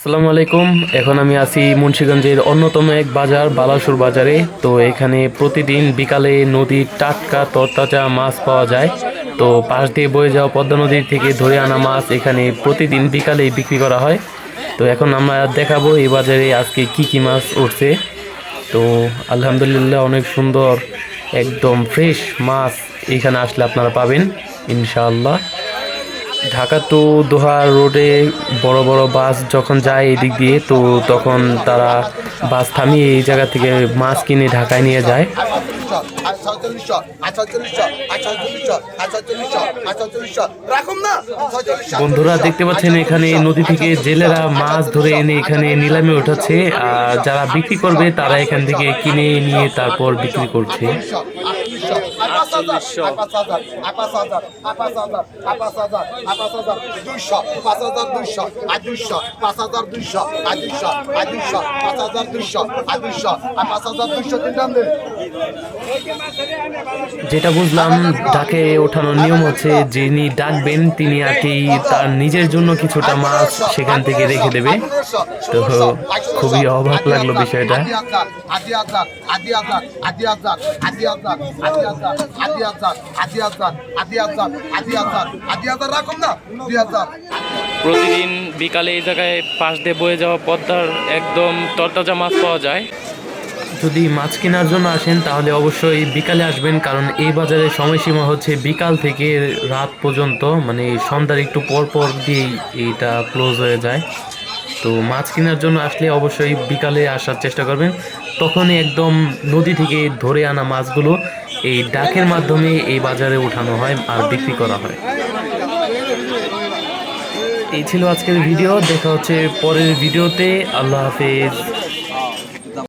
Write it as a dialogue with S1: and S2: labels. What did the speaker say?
S1: আসসালামু আলাইকুম। এখন আমি আছি মুন্সিগঞ্জের অন্যতম এক বাজার বালাসুর বাজারে। তো এখানে প্রতিদিন বিকালে নদীর টাটকা তরতাজা মাছ পাওয়া যায়। তো পাশ দিয়ে বয়ে যাওয়া পদ্মা নদীর থেকে ধরে আনা মাছ এখানে প্রতিদিন বিকালেই বিক্রি করা হয়। তো এখন আমরা দেখাবো এই বাজারে আজকে কি কি মাছ উঠছে। তো আলহামদুলিল্লাহ অনেক সুন্দর একদম ফ্রেশ মাছ এখানে আসলে আপনারা পাবেন ইনশাআল্লাহ। ঢাকা টু দোহা রোডে বড় বড় বাস যখন যায় এই দিক দিয়ে, তো তখন তারা বাস থামিয়ে এই জায়গা থেকে মাছ কিনে ঢাকায় নিয়ে যায়। বন্ধুরা দেখতে পাচ্ছেন এখানে নদী থেকে জেলেরা মাছ ধরে এনে এখানে নিলামে উঠাচ্ছে, আর যারা বিক্রি করবে তারা এখান থেকে কিনে নিয়ে তারপর বিক্রি করছে। যেটা বুঝলাম, ডাকে ওঠানোর নিয়ম হচ্ছে যিনি ডাকবেন তিনি আর কি তার নিজের জন্য কিছুটা মাছ সেখান থেকে রেখে দেবে। তো খুবই অবাক লাগলো বিষয়টা। প্রতিদিন বিকালে এই জায়গায় পাশ দিয়ে বয়ে যাওয়া পদ্মার একদম তরতাজা মাছ পাওয়া যায়। যদি মাছ কেনার জন্য আসেন তাহলে অবশ্যই বিকালে আসবেন, কারণ এই বাজারের সময়সীমা হচ্ছে বিকাল থেকে রাত পর্যন্ত, মানে সন্ধ্যার একটু পর পর দিয়েই এইটা ক্লোজ হয়ে যায়। তো মাছ কেনার জন্য আসলে অবশ্যই বিকালে আসার চেষ্টা করবেন। তখনই একদম নদী থেকে ধরে আনা মাছগুলো এই ডাকের মাধ্যমে এই বাজারে ওঠানো হয় আর বিক্রি করা হয়। এই ছিল আজকের ভিডিও, দেখা হচ্ছে পরের ভিডিওতে। আল্লাহ হাফেজ।